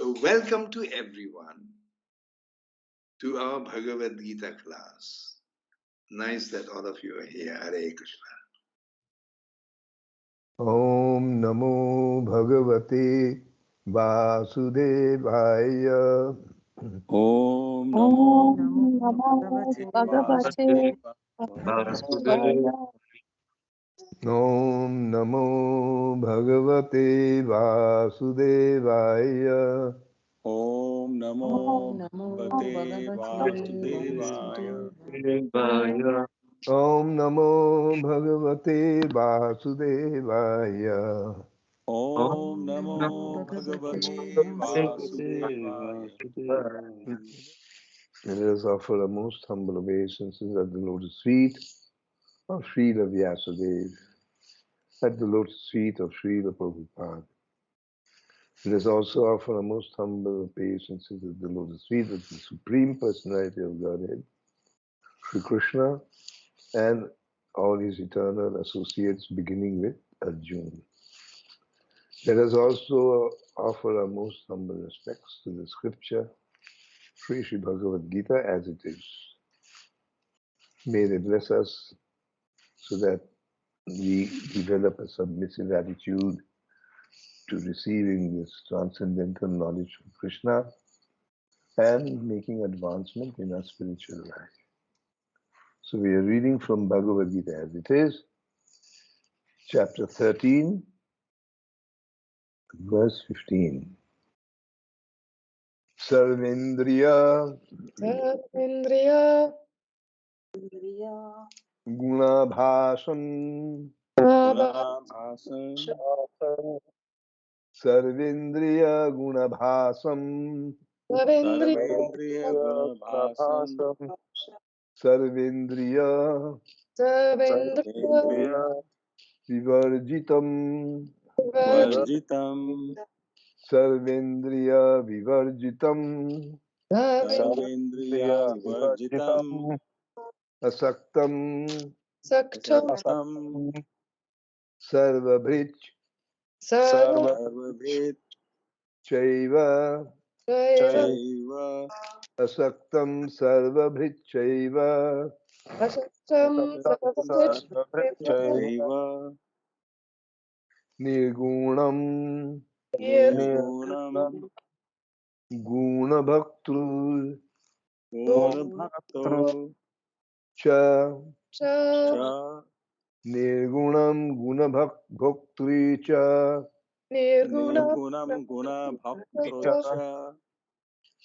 So welcome to everyone to our Bhagavad-gītā class. Nice that all of you are here. Hare Krishna. Om Namo Bhagavate Vasudevaya. Om Namo Bhagavate Vasudevaya. Om Namo Bhagavate Vasudevaya. Om Namo Bhagavate Vasudevaya. Om Namo Bhagavate Vasudevaya. Om Namo Bhagavate Vasudevaya. Let us offer our most humble obeisances at the lotus feet of Srila Vyasadeva, at the lotus feet of Srila Prabhupada. Let us also offer our most humble obeisances at the lotus feet of the Supreme Personality of Godhead, Sri Krishna, and all his eternal associates, beginning with Arjuna. Let us also offer our most humble respects to the scripture, Sri Bhagavad-gītā As It Is. May they bless us so that we develop a submissive attitude to receiving this transcendental knowledge of Krishna and making advancement in our spiritual life. So we are reading from Bhagavad-gītā As It Is, chapter 13, verse 15. Sarvendriya-guṇābhāsaṁ. Sarvendriya-guṇābhāsaṁ. Sarvendriya-guṇābhāsaṁ. Sarvendriya-vivarjitam. Sarvendriya-vivarjitam. Sarvendriya-vivarjitam. Asaktam. Sarva-bhṛc. Sarva-bhṛc. Caiva. Asaktam sarva-bhṛc caiva. Nirgunam. Guna-bhoktṛ. Cha. Nirgunam guna-bhoktṛ cha. nirgunam guṇa-bhoktṛ.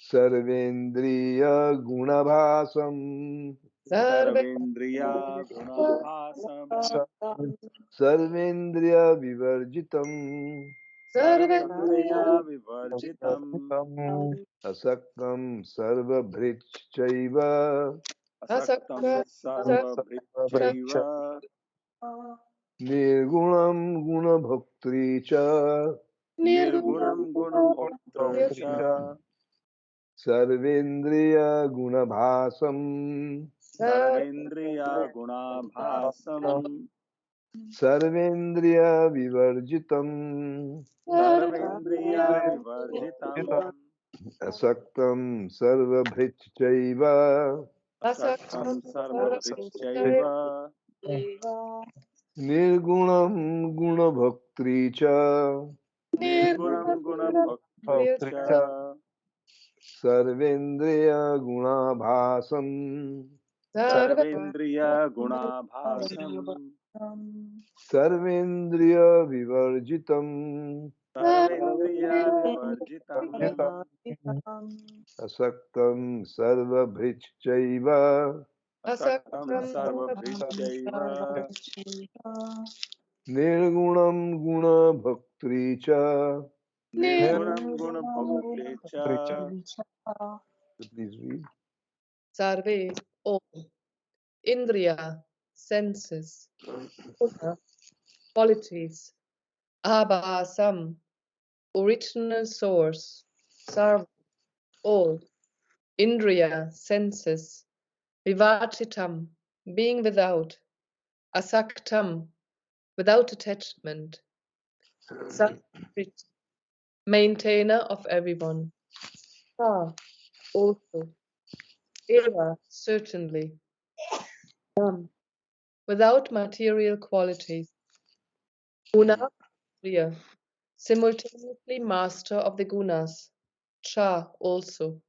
Sarvendriya-guṇābhāsaṁ. Sarvendriya-guṇābhāsaṁ. Sarvendriya-vivarjitam. Sarvendriya-vivarjitam. Asaktam sarva-bhṛc caiva. Asaktam sarva-bhṛc. Nirgunam guṇa-bhoktṛ cha. Nirgunam guṇa-bhoktṛ. Sarvendriya-guṇābhāsaṁ. Sarvendriya-guṇābhāsaṁ. Sarvendriya-vivarjitam. Sarvendriya-vivarjitam. Asaktam sarva-bhṛc caiva. Asaktam sarva-bhṛc. Nirgunam guṇa-bhoktṛ cha. Nirgunam guṇa-bhoktṛ. Sarvendriya-guṇābhāsaṁ. Sarvendriya-guṇābhāsaṁ. Sarvendriya-vivarjitam. Sarvendriya-vivarjitam. Asaktam sarva-bhṛc caiva. Asaktam sarva-bhṛc. Nirgunam guṇa-bhoktṛ cha. Nirgunam guṇa-bhoktṛ. Please read. Sarve, all, indriya, senses, guna, qualities, abhasam, original source, sarva, all, indriya, senses, vivarjitam, being without, asaktam, without attachment, sarva-bhṛc, maintainer of everyone. Also. Caiva, certainly. Without material qualities. Guna-bhoktṛ, simultaneously master of the gunas. Also.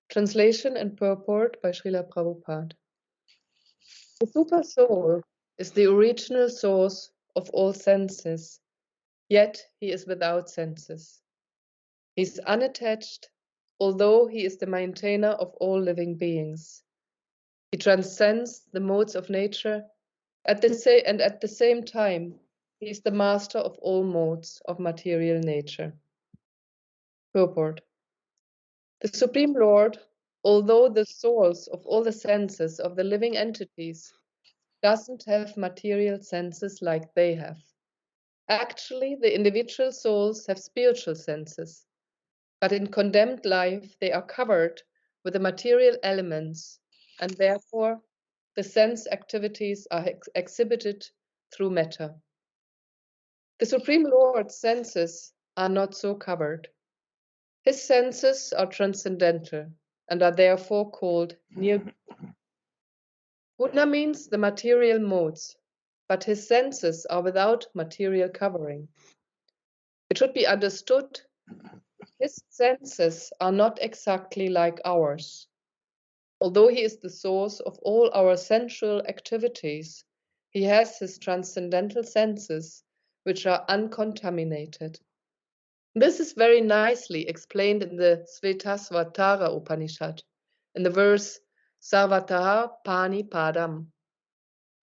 Translation and purport by Srila Prabhupada. The Supersoul is the original source of all senses, yet he is without senses. He is unattached, although he is the maintainer of all living beings. He transcends the modes of nature, and at the same time, he is the master of all modes of material nature. Purport. The Supreme Lord, although the source of all the senses of the living entities, doesn't have material senses like they have. Actually, the individual souls have spiritual senses, but in condemned life they are covered with the material elements, and therefore the sense activities are exhibited through matter. The Supreme Lord's senses are not so covered. His senses are transcendental and are therefore called nirguna. Guna means the material modes, but his senses are without material covering. It should be understood, his senses are not exactly like ours. Although he is the source of all our sensual activities, he has his transcendental senses, which are uncontaminated. This is very nicely explained in the Svetasvatara Upanisad, in the verse sarvatah pani-padam.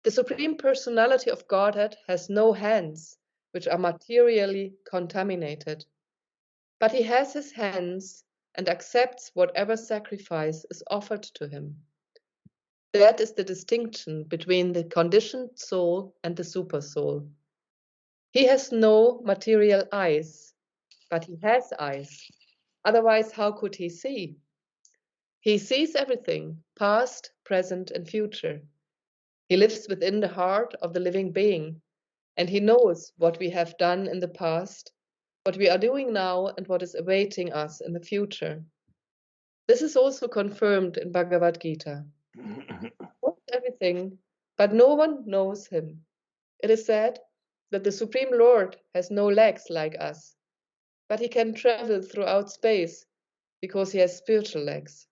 The Supreme Personality of Godhead has no hands, which are materially contaminated. But he has his hands and accepts whatever sacrifice is offered to him. That is the distinction between the conditioned soul and the supersoul. He has no material eyes, but he has eyes. Otherwise, how could he see? He sees everything, past, present, and future. He lives within the heart of the living being, and he knows what we have done in the past, what we are doing now, and what is awaiting us in the future. This is also confirmed in Bhagavad-gītā. Knows everything, but no one knows him. It is said that the Supreme Lord has no legs like us, but he can travel throughout space because he has spiritual legs.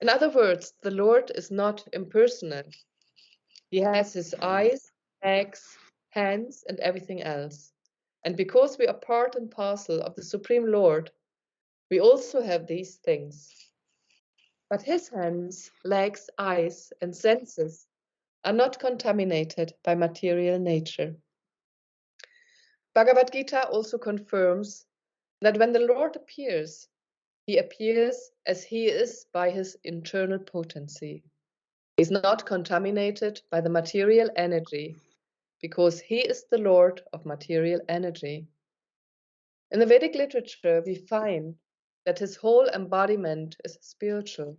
In other words, the Lord is not impersonal. He has his eyes, legs, hands, and everything else. And because we are part and parcel of the Supreme Lord, we also have these things. But his hands, legs, eyes, and senses are not contaminated by material nature. Bhagavad-gītā also confirms that when the Lord appears, he appears as he is by his internal potency. He is not contaminated by the material energy, because he is the Lord of material energy. In the Vedic literature, we find that his whole embodiment is spiritual.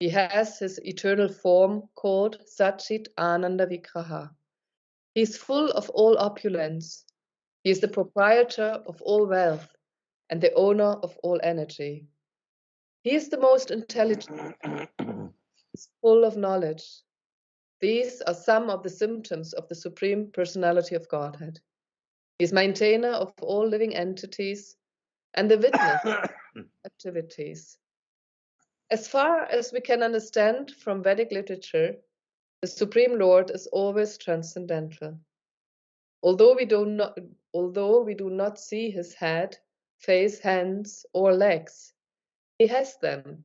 He has his eternal form called Satchit Ananda Vigraha. He is full of all opulence. He is the proprietor of all wealth and the owner of all energy. He is the most intelligent, is full of knowledge. These are some of the symptoms of the Supreme Personality of Godhead. He is maintainer of all living entities and the witness activities. As far as we can understand from Vedic literature, the Supreme Lord is always transcendental. Although we do not see his head, face, hands, or legs, he has them.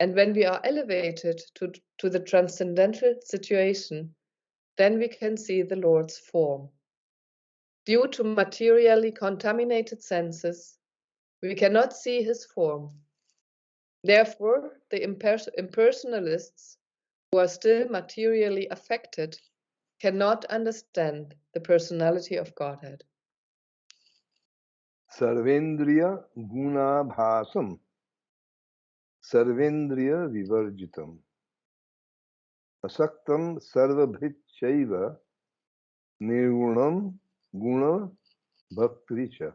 And when we are elevated to the transcendental situation, then we can see the Lord's form. Due to materially contaminated senses, we cannot see his form. Therefore, the impersonalists who are still materially affected cannot understand the personality of Godhead. sarvendriya-guṇābhāsaṁ, sarvendriya-vivarjitam, asaktam sarva-bhṛc, nirgunam, guna-bhoktṛ.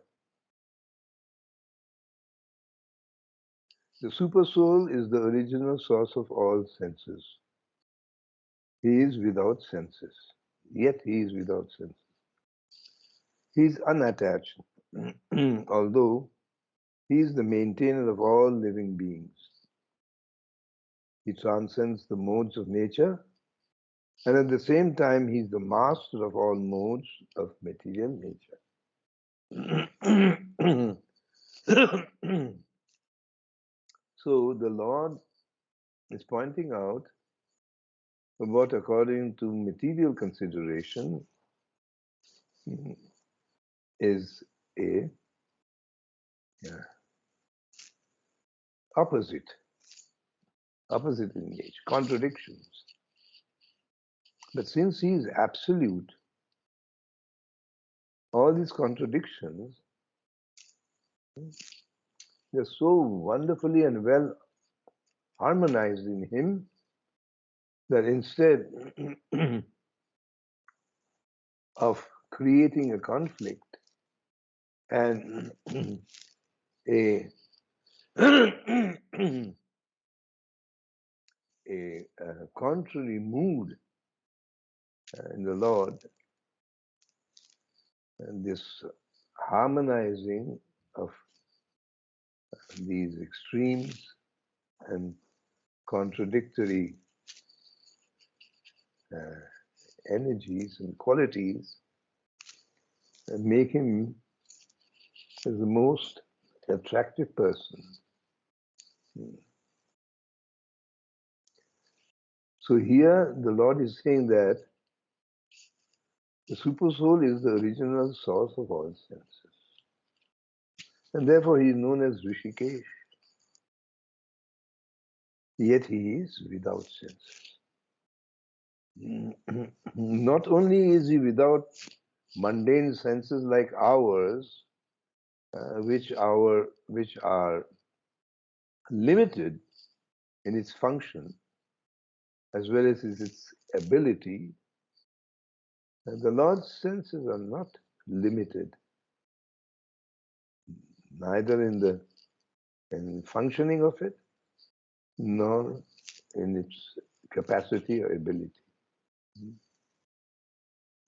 The Supersoul is the original source of all senses. He is without senses, yet he is without senses. He is unattached, although he is the maintainer of all living beings. He transcends the modes of nature, and at the same time he is the master of all modes of material nature. So the Lord is pointing out what, according to material consideration, is a opposite in nature, contradictions. But since he is absolute, all these contradictions, they're so wonderfully and well harmonized in him that instead of creating a conflict and a contrary mood in the Lord, and this harmonizing of these extremes and contradictory energies and qualities make him as the most attractive person. So here the Lord is saying that the Supersoul is the original source of all senses. And therefore he is known as Rishikesh. Yet he is without senses. Not only is he without mundane senses like ours, which are limited in its function as well as its ability, the Lord's senses are not limited, neither in the functioning of it, nor in its capacity or ability.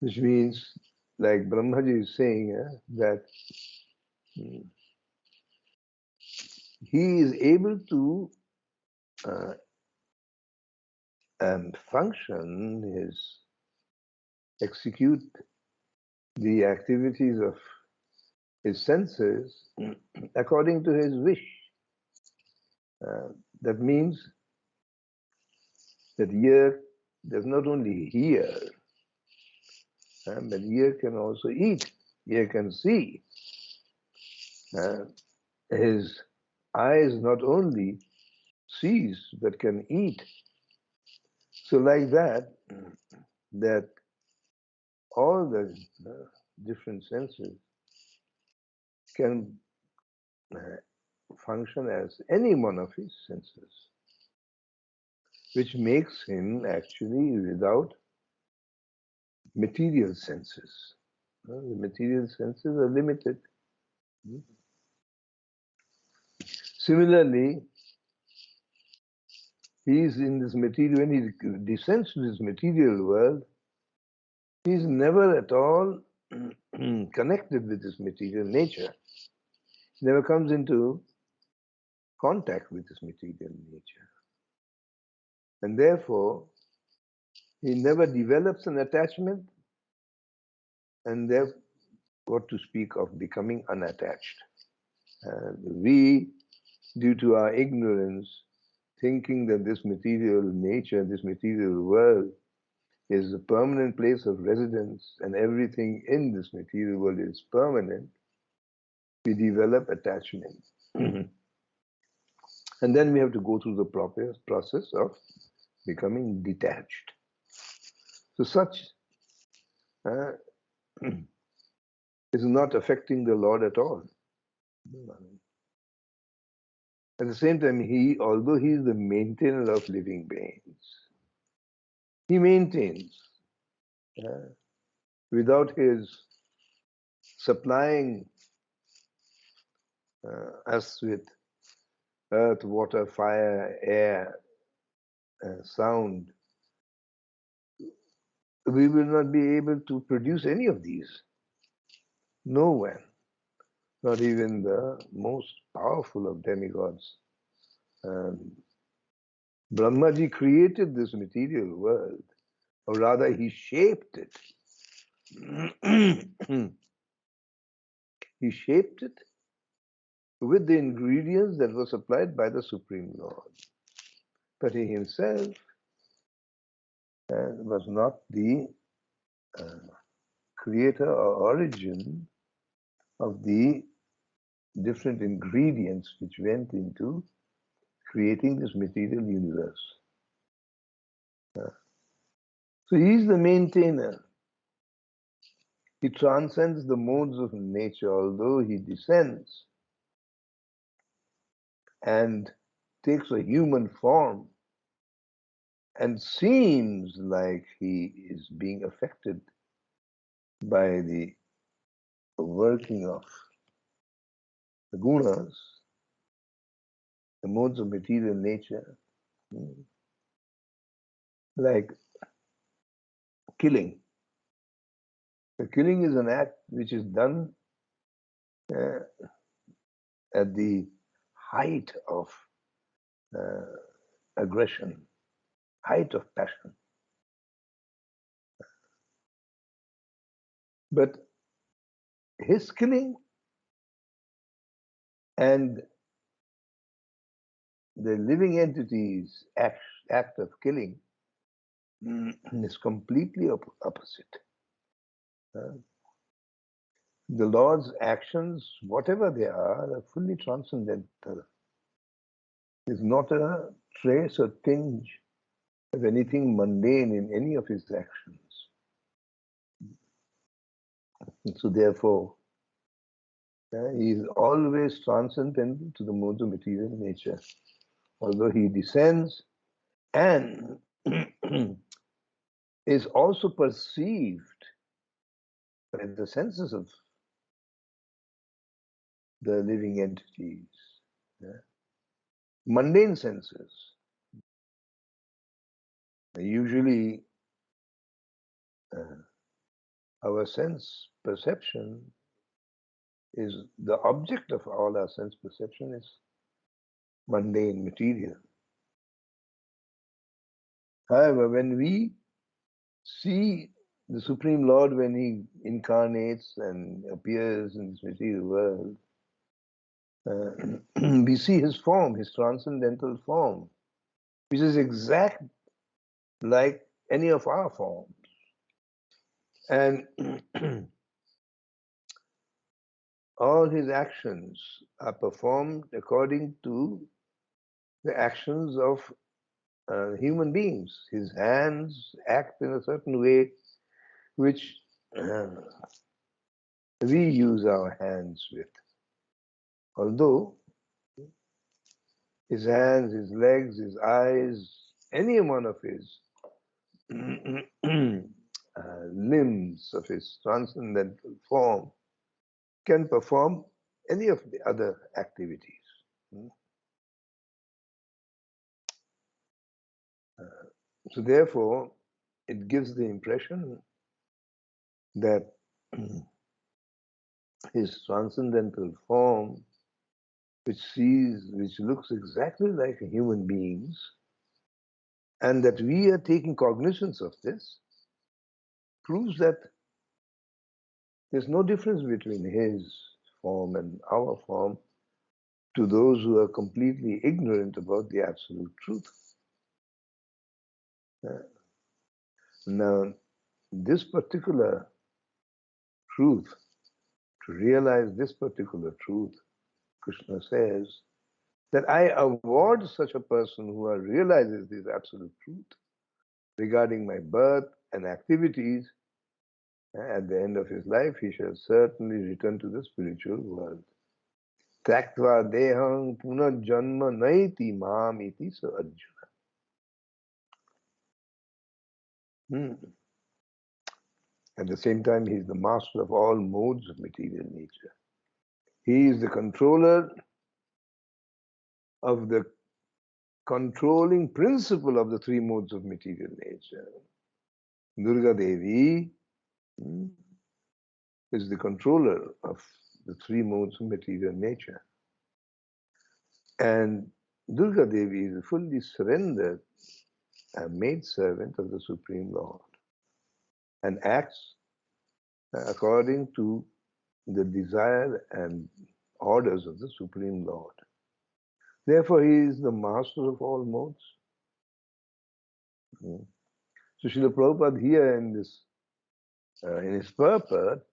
Which means, like Brahmaji is saying, that he is able to function, execute the activities of his senses according to his wish. That means that ear does not only hear, but ear can also eat, ear can see. His eyes not only sees but can eat. So like that, that all the different senses can function as any one of his senses, which makes him actually without material senses. The material senses are limited. Similarly, he is in this material, when he descends to this material world, he is never at all connected with this material nature. He never comes into contact with this material nature. And therefore, he never develops an attachment, and therefore, what to speak of becoming unattached. We, due to our ignorance, thinking that this material nature, this material world is a permanent place of residence and everything in this material world is permanent, we develop attachment. And then we have to go through the proper process of becoming detached. So such is not affecting the Lord at all. At the same time, although he is the maintainer of living beings, he maintains. Without his supplying us with earth, water, fire, air, sound, we will not be able to produce any of these. No one, not even the most powerful of demigods. Brahmaji created this material world, or rather he shaped it. He shaped it with the ingredients that were supplied by the Supreme Lord. But he himself was not the creator or origin of the different ingredients which went into creating this material universe. So he is the maintainer. He transcends the modes of nature, although he descends and takes a human form and seems like he is being affected by the working of the gunas, the modes of material nature, like killing. The killing is an act which is done at the height of aggression, height of passion. But his killing and the living entity's act of killing is completely opposite. The Lord's actions, whatever they are fully transcendental. There's not a trace or tinge of anything mundane in any of his actions. And so therefore, he is always transcendental to the modes of material nature. Although he descends and is also perceived by the senses of the living entities, mundane senses. Usually, our sense perception is the object of all our sense perception is mundane material. However, when we see the Supreme Lord, when he incarnates and appears in this material world, we see his form, his transcendental form, which is exact like any of our forms. And all his actions are performed according to the actions of human beings. His hands act in a certain way which we use our hands with. Although his hands, his legs, his eyes, any one of his limbs of his transcendental form can perform any of the other activities. So therefore, it gives the impression that his transcendental form, which looks exactly like human beings, and that we are taking cognizance of this, proves that there's no difference between his form and our form to those who are completely ignorant about the absolute truth. Now, this particular truth, to realize this particular truth, Krishna says that I award such a person who realizes this absolute truth regarding my birth and activities. At the end of his life, he shall certainly return to the spiritual world. Tyaktva deham punarjanma naiti mam iti sa Arjuna. At the same time, he is the master of all modes of material nature. He is the controller of the controlling principle of the three modes of material nature. Durga Devi is the controller of the three modes of material nature. And Durga Devi is a fully surrendered maid servant of the Supreme Lord and acts according to the desire and orders of the Supreme Lord. Therefore, he is the master of all modes. So Srila Prabhupada here in his purport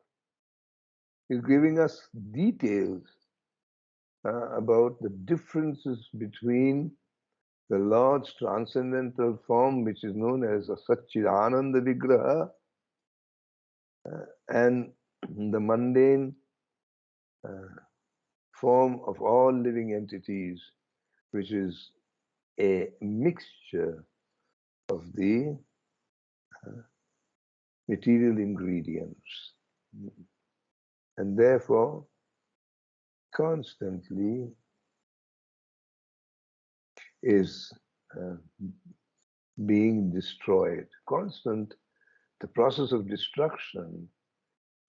is giving us details about the differences between the Lord's transcendental form, which is known as a Satchidananda Vigraha, and the mundane form of all living entities, which is a mixture of the material ingredients. And therefore, constantly is being destroyed. The process of destruction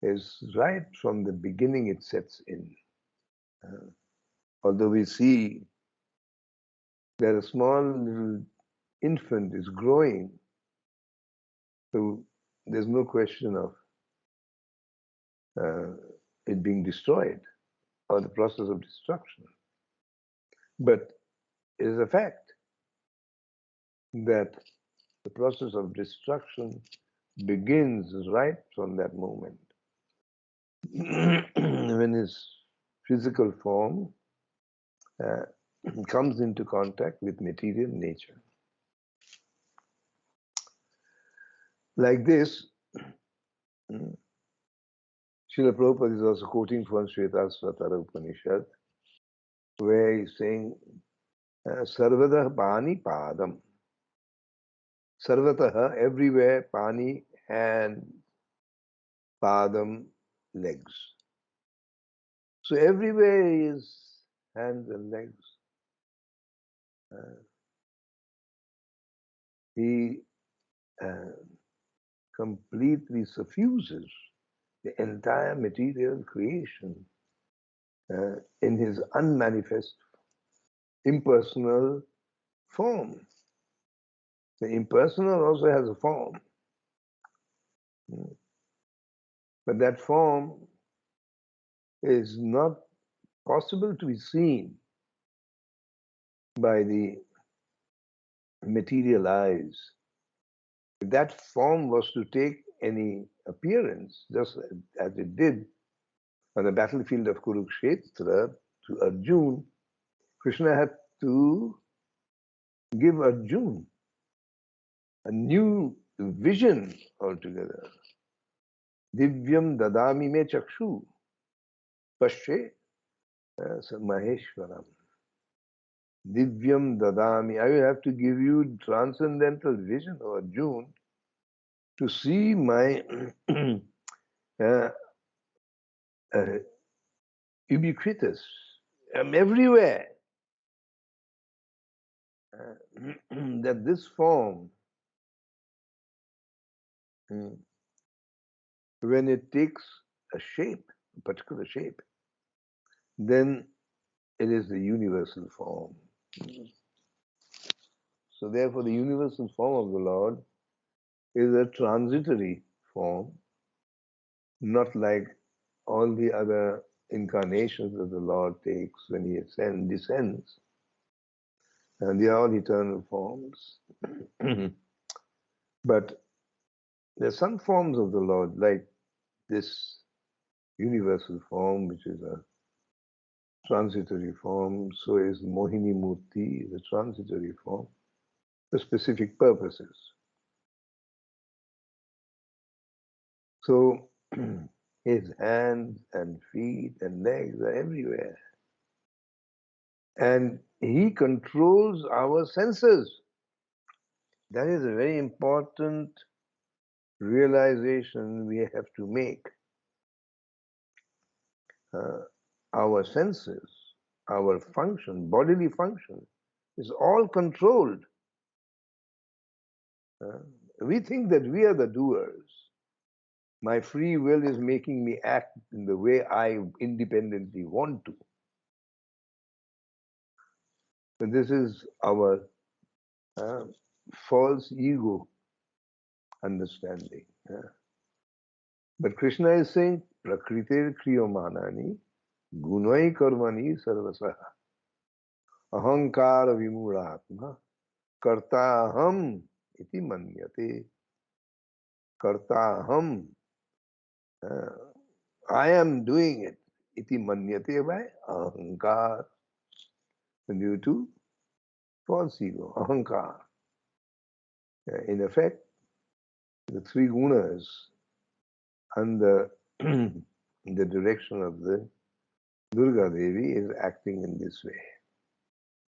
is right from the beginning it sets in. Although we see that a small little infant is growing, so there's no question of it being destroyed or the process of destruction. But it is a fact that the process of destruction begins right from that moment. When his physical form comes into contact with material nature. Like this, Srila Prabhupada is also quoting from Svetasvatara Upanisad, where he's saying, sarvatah pani-padam. Sarvatah, everywhere, pani, hand, padam, legs. So everywhere is hands and legs. He completely suffuses the entire material creation in his unmanifest, impersonal form. The impersonal also has a form. But that form is not possible to be seen by the material eyes. If that form was to take any appearance, just as it did on the battlefield of Kurukshetra to Arjuna, Krishna had to give Arjuna a new vision altogether. Divyam dadami me chakshu pashe maheshwaram. Divyam dadami. I will have to give you transcendental vision, O Arjuna, to see my ubiquitous. I'm everywhere. That this form, when it takes a shape, a particular shape, then it is the universal form. So therefore the universal form of the Lord is a transitory form, not like all the other incarnations that the Lord takes when he descends. And they are all eternal forms. But there are some forms of the Lord, like this universal form, which is a transitory form. So is Mohini Murti, the transitory form, for specific purposes. So his hands and feet and legs are everywhere. And he controls our senses. That is a very important realization we have to make. Our senses our function, bodily function, is all controlled. We think that we are the doers. My free will is making me act in the way I independently want to. So this is our false ego understanding. But Krishna is saying, Prakritir kriyamanani gunai karmani sarvasah ahankara vimuratma kartaham iti manyate. Kartaham, I am doing it. Iti manyate by ahankar. Due to false ego, ahankar. In effect, the three gunas under the direction of the Durga Devi is acting in this way,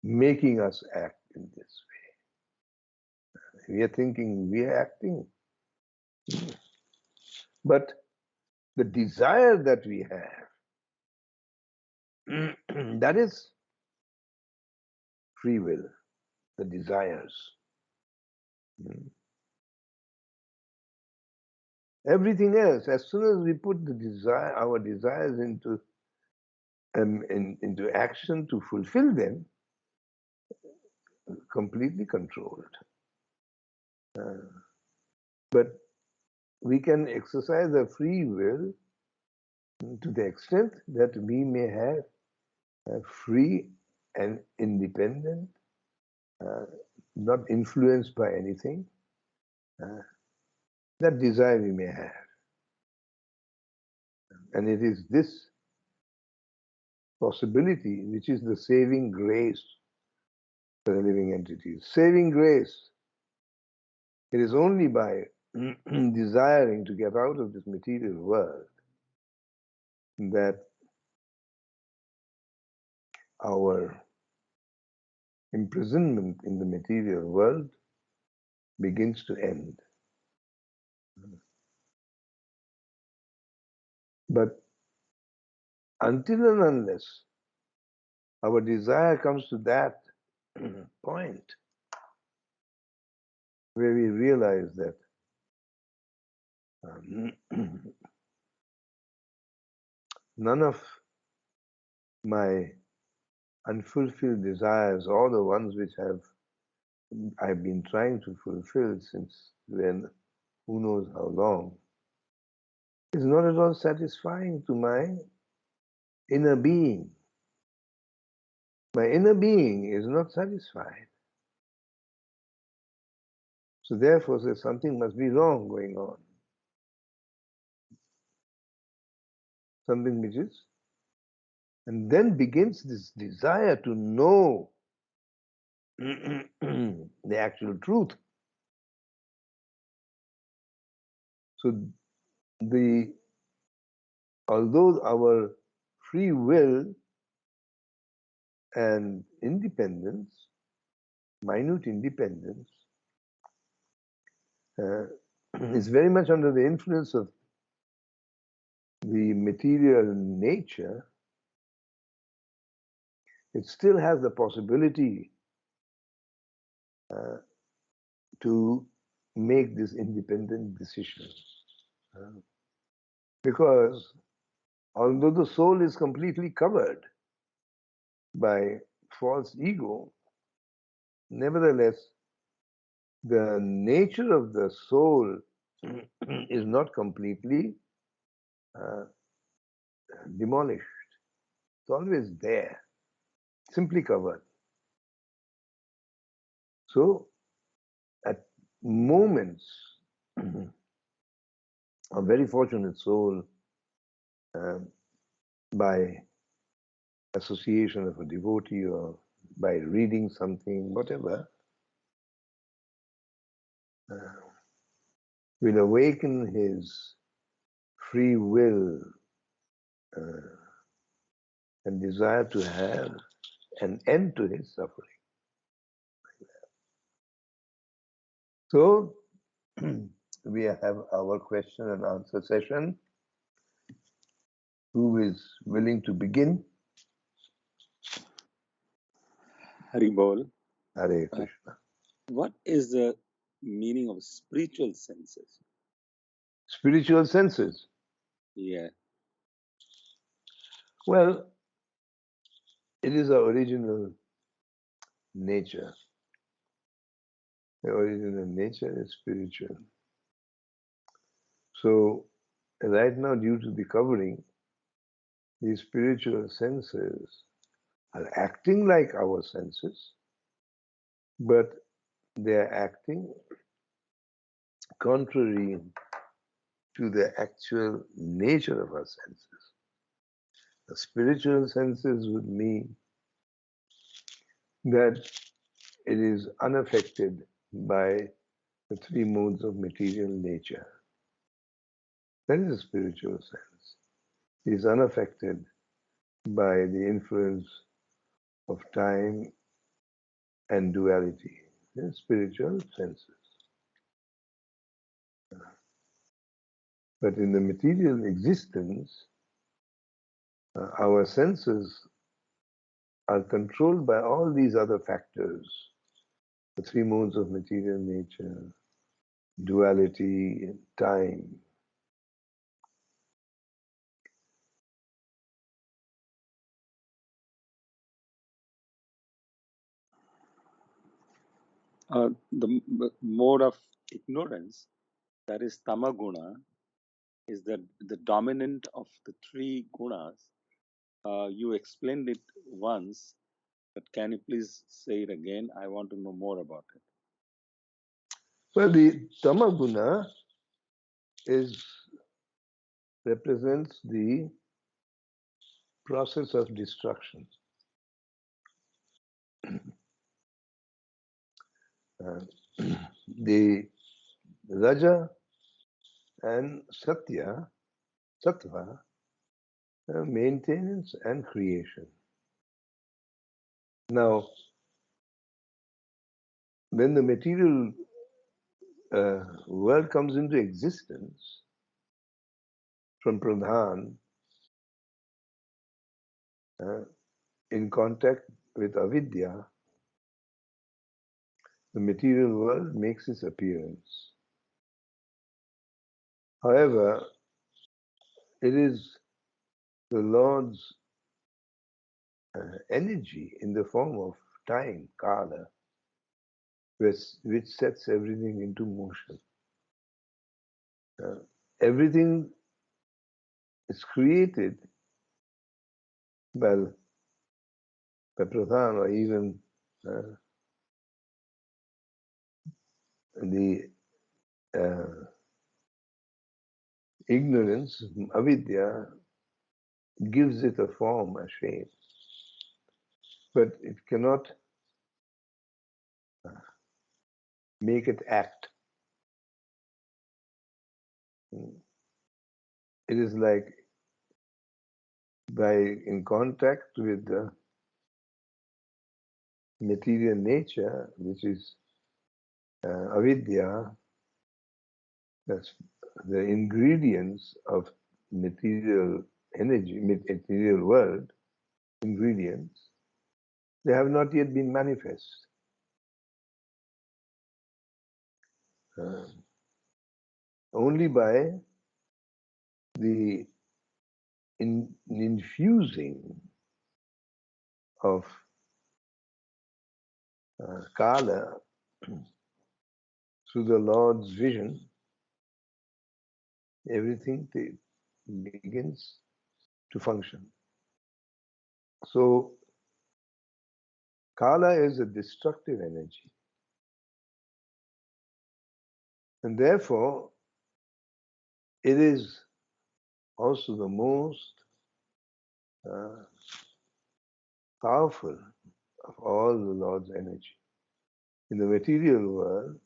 making us act in this way. We are thinking we are acting, but the desire that we have, that is free will, the desires. Everything else, as soon as we put the desire, our desires into action to fulfill them, completely controlled. But we can exercise a free will to the extent that we may have a free and independent, not influenced by anything, that desire we may have. And it is this possibility which is the saving grace for the living entities. Saving grace. It is only by desiring to get out of this material world that our imprisonment in the material world begins to end. But until and unless our desire comes to that point where we realize that none of my unfulfilled desires, or the ones which I've been trying to fulfill since when, who knows how long, is not at all satisfying to my inner being. My inner being is not satisfied. So therefore, there's something must be wrong going on. Something which is, and then begins this desire to know the actual truth. So although our free will and independence, minute independence, is very much under the influence of the material nature, it still has the possibility to make this independent decision. Because although the soul is completely covered by false ego, nevertheless, the nature of the soul is not completely demolished. It's always there, simply covered. So, at moments, a very fortunate soul, by association of a devotee or by reading something, whatever, will awaken his free will and desire to have an end to his suffering. So, we have our question and answer session. Who is willing to begin? Haribol. Hare Krishna. What is the meaning of spiritual senses? Spiritual senses. Yeah. Well, it is our original nature. The original nature is spiritual. So, right now, due to the covering, these spiritual senses are acting like our senses, but they are acting contrary to the actual nature of our senses. The spiritual senses would mean that it is unaffected by the three modes of material nature. That is a spiritual sense. It is unaffected by the influence of time and duality. The spiritual senses. But in the material existence, our senses are controlled by all these other factors. The three modes of material nature, duality, time. The mode of ignorance, that is tamaguna, is the dominant of the three gunas. You explained it once, but can you please say it again? I want to know more about it. Well, the tamaguna represents the process of destruction. The raja and satya, sattva, maintenance and creation. Now, when the material world comes into existence from pradhan, in contact with avidya, the material world makes its appearance. However, it is the Lord's energy in the form of time, kala, which sets everything into motion. Everything is created by pradhan, or even the ignorance, avidya, gives it a form, a shape, but it cannot make it act. It is like in contact with the material nature, which is avidya, that's the ingredients of material energy, material world, ingredients, they have not yet been manifest. Only by the infusing of kala through the Lord's vision, everything begins to function. So, kala is a destructive energy. And therefore, it is also the most powerful of all the Lord's energy. In the material world,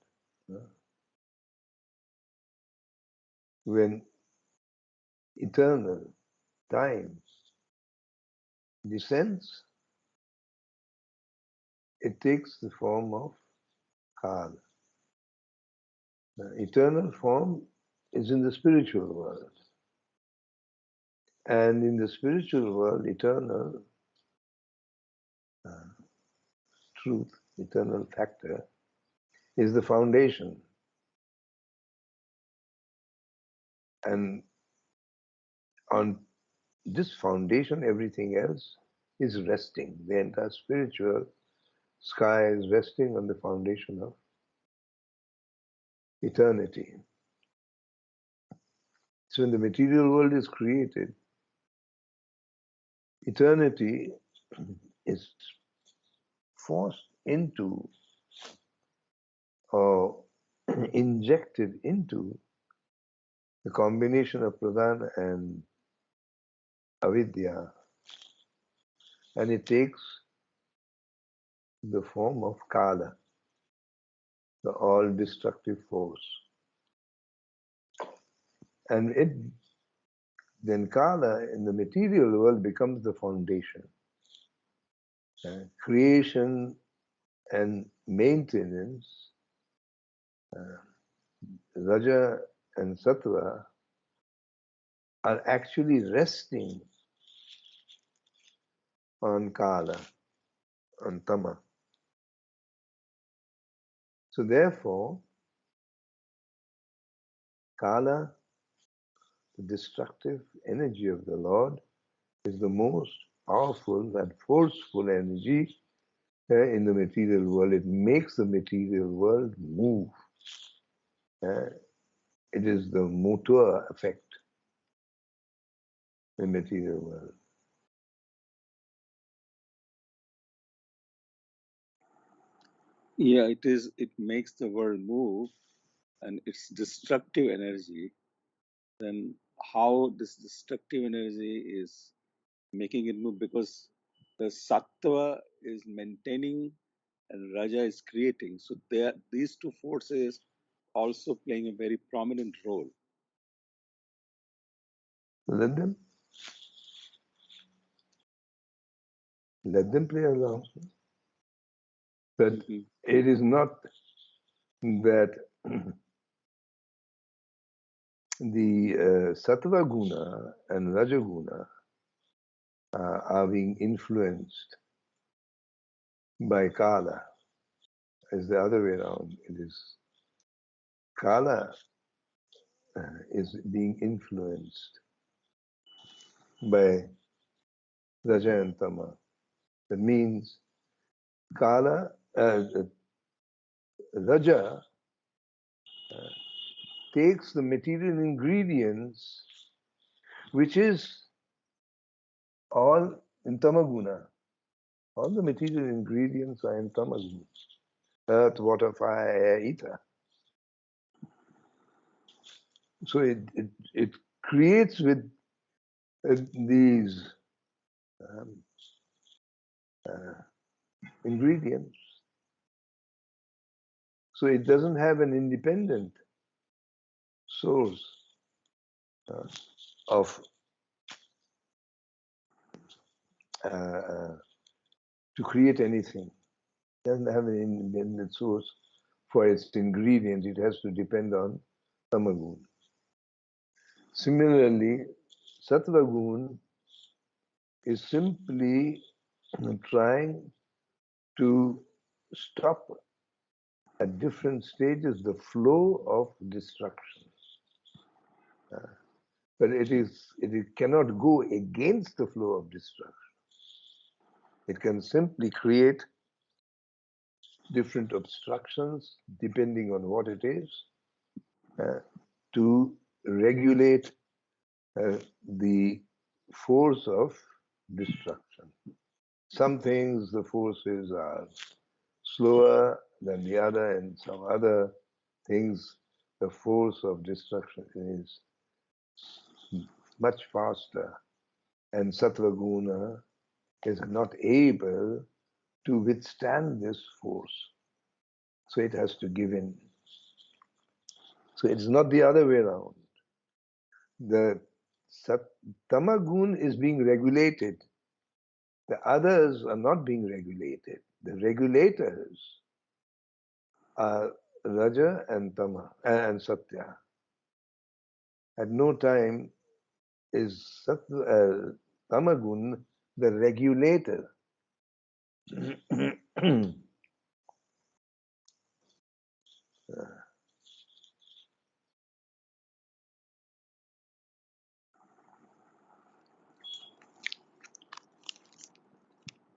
when eternal time descends, it takes the form of kala. The eternal form is in the spiritual world. And in the spiritual world, eternal truth, eternal factor, is the foundation. And on this foundation, everything else is resting. The entire spiritual sky is resting on the foundation of eternity. So when the material world is created, eternity is forced into or injected into the combination of pradhan and avidya, and it takes the form of kala, the all-destructive force. And then kala in the material world becomes the foundation. Creation and maintenance, raja and sattva, are actually resting on kala, on tama. So therefore, kala, the destructive energy of the Lord, is the most powerful and forceful energy in the material world. It makes the material world move. It is the motor effect in the material world. Yeah, it is. It makes the world move, and it's destructive energy. Then how this destructive energy is making it move? Because the sattva is maintaining and raja is creating. So these two forces also playing a very prominent role. Let them play along. But it is not that the sattva guna and rajaguna are being influenced by kala. It's the other way around. It is kala is being influenced by raja and tama. That means kala, raja takes the material ingredients, which is all in tamaguna. All the material ingredients are in tamaguna. Earth, water, fire, air, ether. So it creates with these ingredients. So it doesn't have an independent source of to create anything. It doesn't have an independent source for its ingredients. It has to depend on tamagun. Similarly, sattva-gun is simply trying to stop at different stages the flow of destruction. But it cannot go against the flow of destruction. It can simply create different obstructions depending on what it is to regulate the force of destruction. Some things the forces are slower than the other, and some other things the force of destruction is much faster, and sattva guna is not able to withstand this force, so it has to give in. So it's not the other way around. The tamagun is being regulated. The others are not being regulated. The regulators are raja and tama and satya. At no time is tamagun the regulator.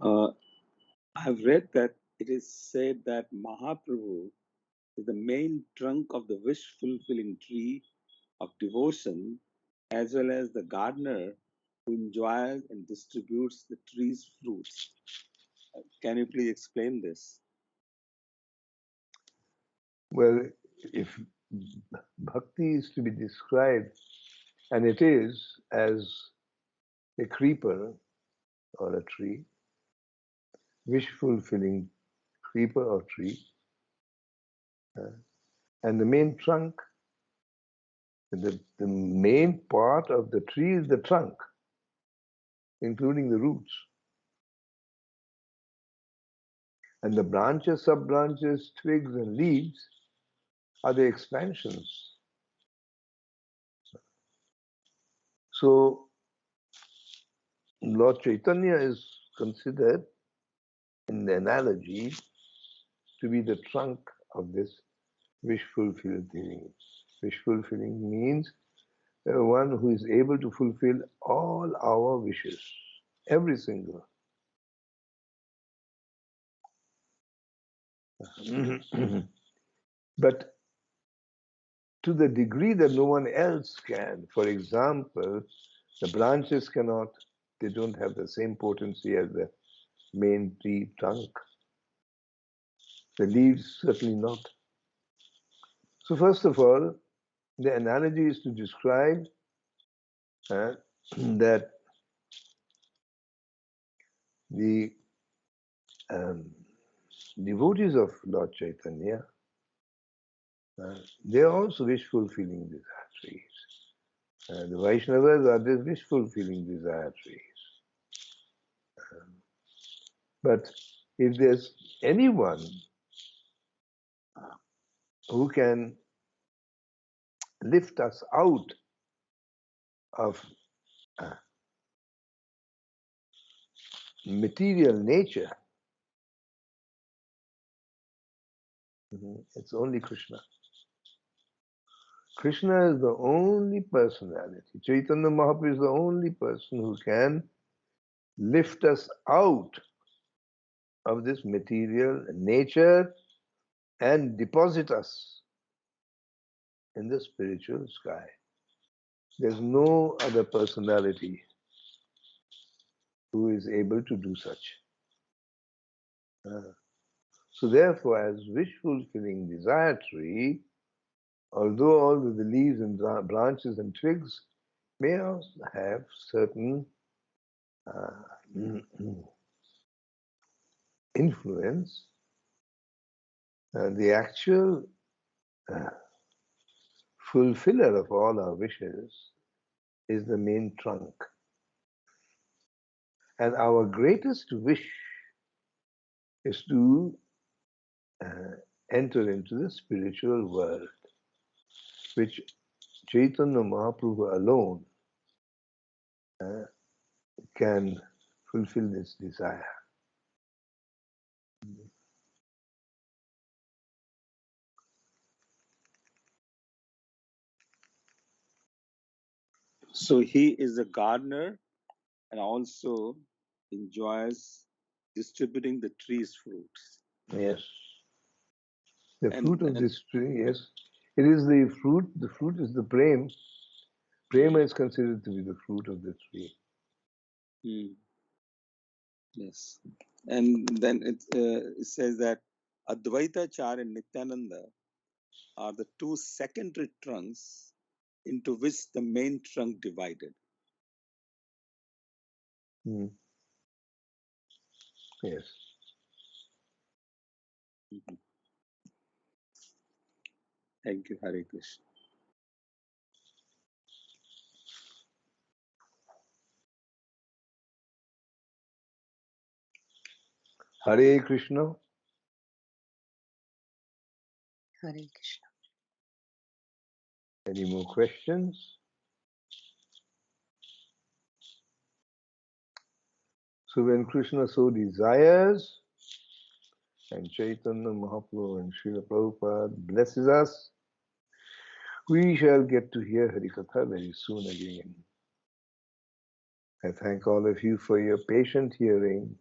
I've read that it is said that Mahaprabhu is the main trunk of the wish-fulfilling tree of devotion, as well as the gardener who enjoys and distributes the tree's fruits. Can you please explain this? Well, if bhakti is to be described, and it is, as a creeper or a tree, wish-fulfilling creeper or tree, and the main trunk, the main part of the tree is the trunk, including the roots. And the branches, sub-branches, twigs and leaves are the expansions. So Lord Chaitanya is considered, in the analogy, to be the trunk of this wish-fulfilling. Wish-fulfilling means one who is able to fulfill all our wishes, every single. But to the degree that no one else can, for example, the branches cannot, they don't have the same potency as the main tree trunk. The leaves certainly not. So first of all, the analogy is to describe that the devotees of Lord Chaitanya, they are also wish-fulfilling desire trees. The Vaishnavas are the wish-fulfilling desire trees. But if there's anyone who can lift us out of material nature, it's only Krishna. Krishna is the only personality. Chaitanya Mahaprabhu is the only person who can lift us out of this material nature and deposit us in the spiritual sky. There's no other personality who is able to do such. So therefore, as wish-fulfilling desire tree, although all of the leaves and branches and twigs may also have certain influence, the actual fulfiller of all our wishes is the main trunk. And our greatest wish is to enter into the spiritual world, which Chaitanya Mahaprabhu alone can fulfill this desire. So he is a gardener and also enjoys distributing the tree's fruits. Yes. The And fruit of this tree, yes. It is the fruit is the prema. Prema is considered to be the fruit of the tree. Yes. And then it says that Advaita Char and Nityananda are the two secondary trunks into which the main trunk divided. Yes. Thank you, Hare Krishna. Hare Krishna. Hare Krishna. Any more questions? So when Krishna so desires, and Chaitanya Mahaprabhu and Srila Prabhupada blesses us, we shall get to hear Harikatha very soon again. I thank all of you for your patient hearing.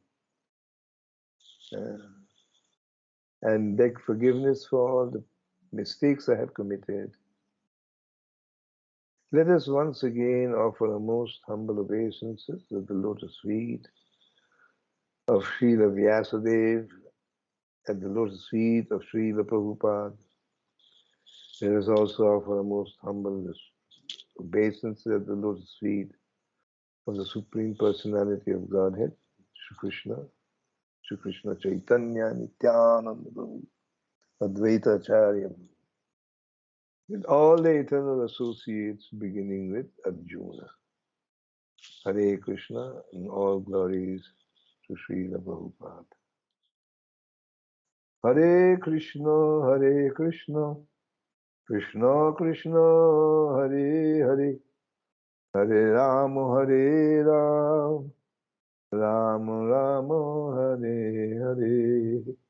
and beg forgiveness for all the mistakes I have committed. Let us once again offer our most humble obeisances at the lotus feet of Srila Vyasadeva, at the lotus feet of Srila Prabhupada. Let us also offer our most humble obeisances at the lotus feet of the Supreme Personality of Godhead, Shri Krishna Chaitanya Nityananda Prabhu, Advaita Acharya, with all the eternal associates beginning with Arjuna. Hare Krishna, and all glories to Srila Prabhupada. Hare Krishna, Krishna Krishna, Hare Hare, Hare Ram, Ram Ram, Hare Hare.